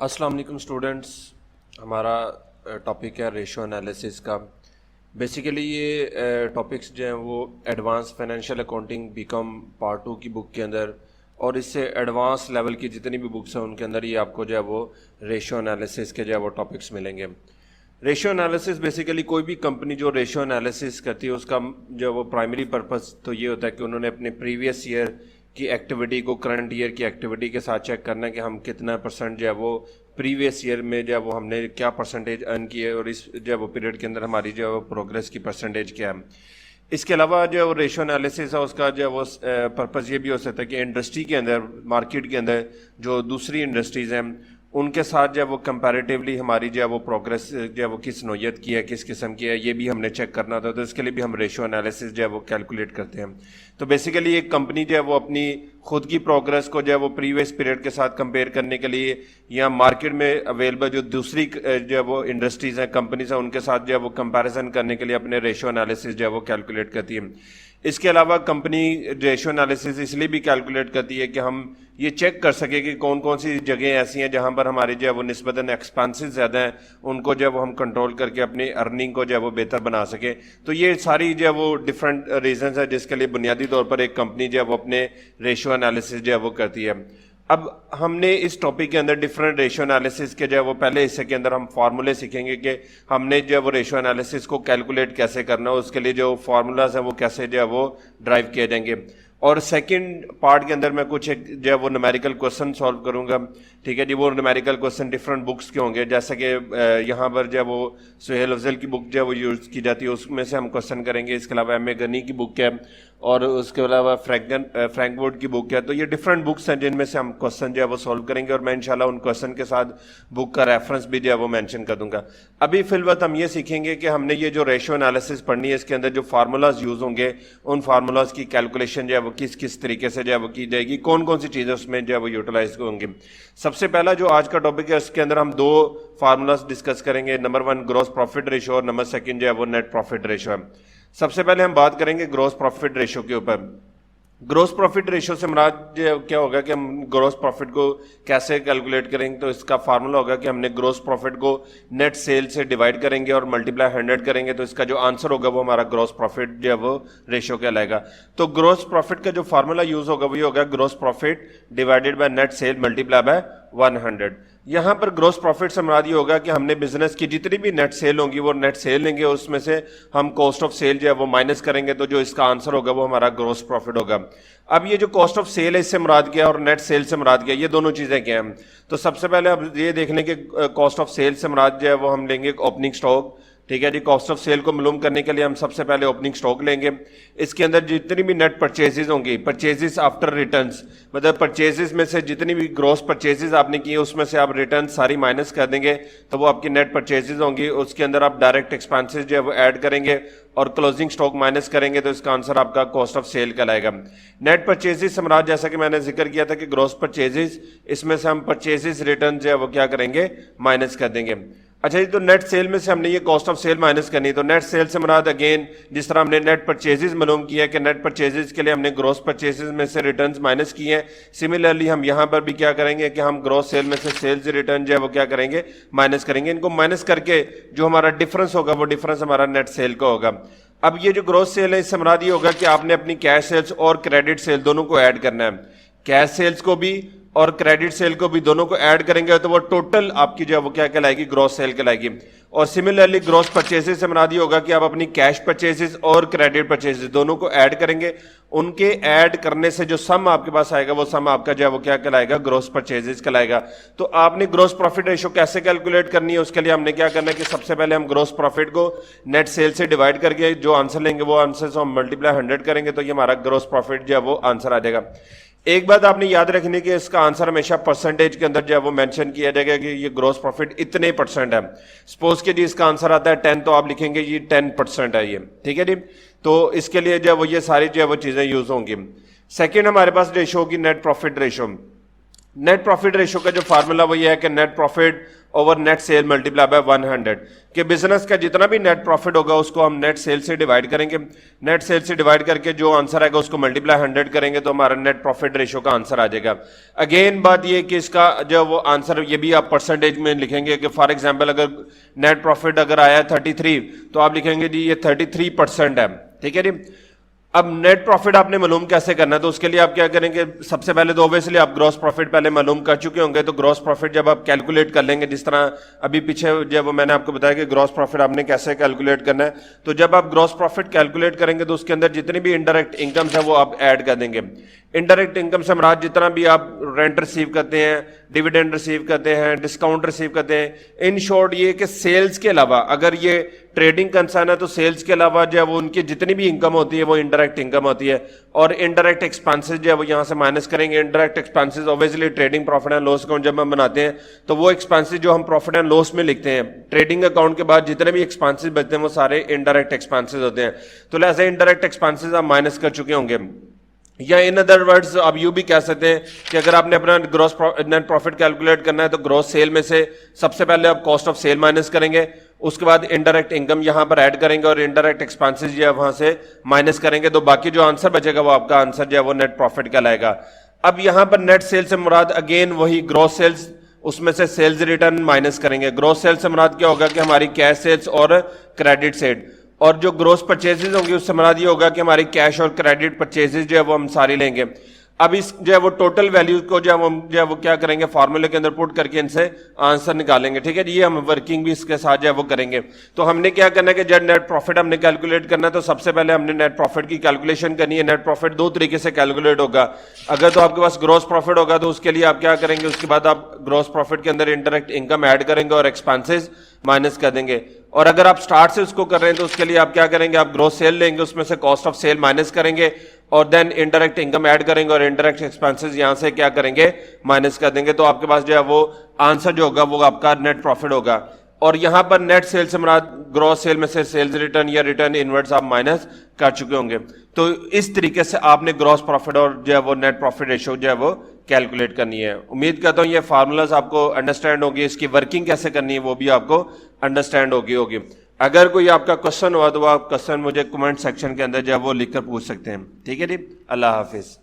अस्सलाम वालेकुम स्टूडेंट्स। हमारा टॉपिक है रेशो एनालिसिस का। बेसिकली ये टॉपिक्स जो हैं वो advance financial accounting BCom part 2 की बुक के अंदर और इससे एडवांस लेवल की जितनी भी बुक्स हैं उनके अंदर ये आपको जो है वो रेशो एनालिसिस के जो है वो टॉपिक्स मिलेंगे। रेशो एनालिसिस बेसिकली कोई भी कंपनी जो रेशो एनालिसिस करती है उसका जो वो प्राइमरी पर्पस तो ये होता है कि उन्होंने अपने प्रीवियस ईयर की एक्टिविटी को करंट ईयर की एक्टिविटी के साथ चेक करना है कि हम कितना परसेंट जो है वो प्रीवियस ईयर में जो है वो हमने क्या परसेंटेज अर्न की है और इस जो है वो पीरियड के अंदर हमारी जो है वो प्रोग्रेस की परसेंटेज क्या है। इसके अलावा जो है वो रेशो एनालिसिस है उसका जो है वो पर्पज़ ये भी हो सकता है कि इंडस्ट्री के अंदर मार्केट के अंदर जो दूसरी इंडस्ट्रीज़ हैं उनके साथ जो है वो कंपैरेटिवली हमारी जो है वो प्रोग्रेस जो है वो किस नौयत की है किस किस्म की है ये भी हमने चेक करना था, तो इसके लिए भी हम रेशो एनालिसिस जो है वो कैलकुलेट करते हैं। तो बेसिकली एक कंपनी जो है वो अपनी खुद की प्रोग्रेस को जो है वो प्रीवियस पीरियड के साथ कंपेयर करने के लिए या मार्केट में अवेलेबल जो दूसरी जो है वो इंडस्ट्रीज़ हैं कंपनीज हैं उनके साथ जो है वो कंपैरिजन करने के लिए अपने रेशो एनालिसिस जो है वो कैलकुलेट करती है। इसके अलावा कंपनी रेशो एनालिसिस इसलिए भी कैलकुलेट करती है कि हम ये चेक कर सके कि कौन कौन सी जगह ऐसी हैं जहां पर हमारी जो है वो निस्बतन एक्सपेंसेस ज़्यादा हैं, उनको जो है वो हम कंट्रोल करके अपनी अर्निंग को जो है वो बेहतर बना सके। तो ये सारी जो है वो डिफरेंट रीजंस है जिसके लिए बुनियादी तौर पर एक कंपनी जो है वो अपने रेशो एनालिसिस जो है वो करती है। अब हमने इस टॉपिक के अंदर डिफरेंट रेशो एनालिसिस के जो है वो पहले हिस्से के अंदर हम फार्मूले सीखेंगे कि हमने जो है वो रेशो एनालिसिस को कैलकुलेट कैसे करना है, उसके लिए जो फार्मूलाज हैं वो कैसे जो है वो ड्राइव किए जाएंगे। और सेकंड पार्ट के अंदर मैं कुछ एक जो है वो न्यूमेरिकल क्वेश्चन सॉल्व करूंगा। ठीक है जी, वो न्यूमेरिकल क्वेश्चन डिफरेंट बुक्स के होंगे, जैसे कि यहाँ पर जो है वो सुहेल अफजल की बुक जो है वो यूज़ की जाती है उसमें से हम क्वेश्चन करेंगे। इसके अलावा एम ए गनी की बुक है और उसके अलावा फ्रैंकवुड की बुक है। तो ये डिफरेंट बुक्स हैं जिनमें से हम क्वेश्चन जो है वो सॉल्व करेंगे और मैं इंशाल्लाह उन क्वेश्चन के साथ बुक का रेफरेंस भी जो है वो मेंशन कर दूंगा। अभी फिलवक्त हम ये सीखेंगे कि हमने ये जो रेशो एनालिसिस पढ़नी है इसके अंदर जो फार्मूलाज यूज होंगे उन फार्मूलाज की कैलकुलेशन जो है वो किस किस तरीके से जो है वो की जाएगी, कौन कौन सी चीज़ें उसमें जो है वो यूटिलाइज होंगी। सबसे पहला जो आज का टॉपिक है उसके अंदर हम दो फार्मूलाज डिस्कस करेंगे। नंबर 1 ग्रॉस प्रॉफिट रेशो और नंबर 2 जो है वो नेट प्रॉफिट रेशो है। सबसे पहले हम बात करेंगे ग्रॉस प्रॉफिट रेशो के ऊपर। ग्रॉस प्रॉफिट रेशो से मुराद क्या होगा कि हम ग्रॉस प्रॉफिट को कैसे कैलकुलेट करेंगे, तो इसका फार्मूला होगा कि हमने ग्रॉस प्रॉफिट को नेट सेल से डिवाइड करेंगे और मल्टीप्लाई 100 करेंगे, तो इसका जो आंसर होगा वो हमारा ग्रॉस प्रॉफिट जो है वो रेशो कहलाएगा। तो ग्रॉस प्रॉफिट का जो फार्मूला यूज होगा वही होगा gross profit divided by net cell multiply by 100। यहां पर ग्रॉस प्रॉफिट से मुराद ये होगा कि हमने बिजनेस की जितनी भी नेट सेल होंगी वो नेट सेल लेंगे, उसमें से हम कॉस्ट ऑफ सेल जो है वो माइनस करेंगे, तो जो इसका आंसर होगा वो हमारा ग्रॉस प्रॉफिट होगा। अब ये जो कॉस्ट ऑफ सेल है इससे मुराद क्या और नेट सेल से मुराद क्या, ये दोनों चीजें क्या हैं। तो सबसे पहले अब ये देख लें कि कॉस्ट ऑफ सेल से मुराद जो है वो हम लेंगे ओपनिंग स्टॉक। ठीक है जी, कॉस्ट ऑफ सेल को मालूम करने के लिए हम सबसे पहले ओपनिंग स्टॉक लेंगे। इसके अंदर जितनी भी नेट परचेजेस होंगी, परचेजेस आफ्टर रिटर्न्स, मतलब परचेजेस में से जितनी भी ग्रॉस परचेजेस आपने की उसमें से आप रिटर्न सारी माइनस कर देंगे तो वो आपकी नेट परचेजेस होंगी। उसके अंदर आप डायरेक्ट एक्सपेंसेस जो है वो ऐड करेंगे और क्लोजिंग स्टॉक माइनस करेंगे, तो इसका आंसर आपका कॉस्ट ऑफ सेल कहलाएगा। नेट परचेजेस से मुराद जैसा कि मैंने जिक्र किया था कि ग्रॉस परचेजेस, इसमें से हम परचेजेस रिटर्न जो है वो क्या करेंगे, माइनस कर देंगे। अच्छा जी, तो नेट सेल में से हमने ये कॉस्ट ऑफ सेल माइनस करनी है, तो नेट सेल से मुराद अगेन जिस तरह हमने नेट परचेजेस मालूम किया कि नेट परचेजेस के लिए हमने ग्रॉस परचेजेस में से रिटर्न्स माइनस किए हैं, सिमिलरली हम यहां पर भी क्या करेंगे कि हम ग्रॉस सेल में से सेल्स रिटर्न जो है वो क्या करेंगे, माइनस करेंगे। इनको माइनस करके जो हमारा डिफरेंस होगा वो डिफरेंस हमारा नेट सेल का होगा। अब ये जो ग्रॉस सेल है इससे मुराद ये होगा कि आपने अपनी कैश सेल्स और क्रेडिट सेल दोनों को ऐड करना है। कैश सेल्स को भी और क्रेडिट सेल को भी दोनों को ऐड करेंगे तो वो टोटल आपकी जो है वो क्या कहलाएगी, ग्रॉस सेल कहलाएगी। और सिमिलरली ग्रॉस परचेजेस से मुराद ये होगा कि आप अपनी कैश परचेजेस और क्रेडिट परचेजेस दोनों को ऐड करेंगे। उनके ऐड करने से जो सम आपके पास आएगा वो सम आपका जो है वो क्या कहलाएगा, ग्रॉस परचेजेस कहलाएगा। तो आपने ग्रॉस प्रॉफिट रेशो कैसे कैलकुलेट करनी है, उसके लिए हमने क्या करना है कि सबसे पहले हम ग्रॉस प्रॉफिट को नेट सेल से डिवाइड करके जो आंसर लेंगे वो आंसर से हम मल्टीप्लाई 100 करेंगे, तो ये हमारा ग्रॉस प्रॉफिट जो है वो आंसर आ जाएगा। एक बात आपने याद रखनी कि इसका आंसर हमेशा परसेंटेज के अंदर जो है वो मेंशन किया जाएगा कि ये ग्रॉस प्रॉफिट इतने परसेंट है। सपोज के जी इसका आंसर आता है 10, तो आप लिखेंगे ये 10% है ये। ठीक है जी, तो इसके लिए जो है वो ये सारी जो है वो चीजें यूज होंगी। सेकंड हमारे पास रेशो होगी net profit ratio. Net profit ratio का जो फार्मूला वो ये है कि net profit over net cell multiply by 100, कि बिजनेस का जितना भी नेट प्रॉफिट होगा उसको हम नेट सेल से डिवाइड करेंगे, नेट सेल से डिवाइड करके जो आंसर आएगा उसको मल्टीप्लाई 100 करेंगे तो हमारा नेट प्रॉफिट रेशो का आंसर आ जाएगा। अगेन बात ये कि इसका जो वो आंसर ये भी आप परसेंटेज में लिखेंगे कि फॉर एग्जाम्पल अगर नेट प्रॉफिट अगर आया 33 तो आप लिखेंगे जी ये 33% है, ठीक है जी। अब नेट प्रॉफिट आपने मालूम कैसे करना है, तो उसके लिए आप क्या करेंगे, सबसे पहले तो ऑब्वियसली आप ग्रॉस प्रॉफिट पहले मालूम कर चुके होंगे, तो ग्रॉस प्रॉफिट जब आप कैलकुलेट कर लेंगे, जिस तरह अभी पीछे जब मैंने आपको बताया कि ग्रॉस प्रॉफिट आपने कैसे कैलकुलेट करना है, तो जब आप ग्रॉस प्रॉफिट कैलकुलेट करेंगे तो उसके अंदर जितनी भी इनडायरेक्ट इनकम्स है वो आप ऐड कर देंगे। इनडायरेक्ट इनकम से हमारा जितना भी आप रेंट रिसीव करते हैं, डिविडेंड रिसीव करते हैं, डिस्काउंट रिसीव करते हैं, इन शॉर्ट ये कि सेल्स के अलावा अगर ये ट्रेडिंग कंसर्न है तो सेल्स के अलावा जो है वो उनकी जितनी भी इनकम होती है वो इनडायरेक्ट इनकम होती है, और इनडायरेक्ट एक्सपेंसेस जो है वो यहाँ से माइनस करेंगे। Indirect expenses obviously trading profit and loss account जब हम बनाते हैं तो वो एक्सपेंसेस जो हम प्रॉफिट एंड लॉस में लिखते हैं, ट्रेडिंग अकाउंट के बाद जितने भी एक्सपेंसेस बचते हैं वो सारे इनडायरेक्ट एक्सपेंसेस होते हैं। तो ऐसे इनडायरेक्ट एक्सपेंसेस आप माइनस कर चुके होंगे, या इन अदर वर्ड्स आप यूं भी कह सकते हैं कि अगर आपने अपना ग्रॉस नेट प्रॉफिट कैलकुलेट करना है तो ग्रॉस सेल में से सबसे पहले आप कॉस्ट ऑफ सेल माइनस करेंगे, उसके बाद इनडायरेक्ट इनकम यहां पर ऐड करेंगे और इनडायरेक्ट एक्सपेंसेस जो है वहां से माइनस करेंगे, तो बाकी जो आंसर बचेगा वो आपका आंसर जो है वो नेट प्रॉफिट कहलाएगा। अब यहां पर नेट सेल से मुराद अगेन वही ग्रॉस सेल्स, उसमें से सेल्स रिटर्न माइनस करेंगे। ग्रॉस सेल से मुराद क्या होगा कि हमारी कैश सेल्स और क्रेडिट सेल, और जो ग्रोस परचेजेस होंगे उससे मुराद ये होगा कि हमारी कैश और क्रेडिट परचेजेस जो है वो हम सारी लेंगे। अब इस जो है वो टोटल वैल्यू को जो है वो क्या करेंगे, फार्मूले के अंदर पुट करके इनसे आंसर निकालेंगे, ठीक है जी। ये हम वर्किंग भी इसके साथ जो है वो करेंगे। तो हमने क्या करना है कि जब नेट प्रॉफिट हमने कैलकुलेट करना है तो सबसे पहले हमने नेट प्रॉफिट की कैलकुलेशन करनी है। नेट प्रॉफिट दो तरीके से कैलकुलेट होगा, अगर तो आपके पास ग्रॉस प्रॉफिट होगा तो उसके लिए आप क्या करेंगे, उसके बाद आप ग्रॉस प्रॉफिट के अंदर इंडायरेक्ट इनकम ऐड करेंगे और एक्सपेंसेस माइनस कर देंगे। और अगर आप स्टार्ट से उसको कर रहे हैं तो उसके लिए आप क्या करेंगे, आप ग्रॉस सेल लेंगे, उसमें से कॉस्ट ऑफ सेल माइनस करेंगे और देन इनडायरेक्ट इनकम ऐड करेंगे और इनडायरेक्ट एक्सपेंसेस यहां से क्या करेंगे, माइनस कर देंगे। तो आपके पास जो है वो आंसर जो होगा वो आपका नेट प्रॉफिट होगा। और यहां पर नेट सेल से मुराद ग्रॉस सेल में से सेल्स रिटर्न या रिटर्न इनवर्ड्स आप माइनस कर चुके होंगे। तो इस तरीके से आपने ग्रॉस प्रॉफिट और जो है वो नेट प्रॉफिट रेशियो जो है वो कैलकुलेट करनी है। उम्मीद करता हूं ये फार्मूलाज आपको अंडरस्टैंड होगी, इसकी वर्किंग कैसे करनी है वो भी आपको अंडरस्टैंड होगी। अगर कोई आपका क्वेश्चन हुआ तो आप क्वेश्चन मुझे कमेंट सेक्शन के अंदर जो है वो लिखकर पूछ सकते हैं, ठीक है जी। अल्लाह हाफिज।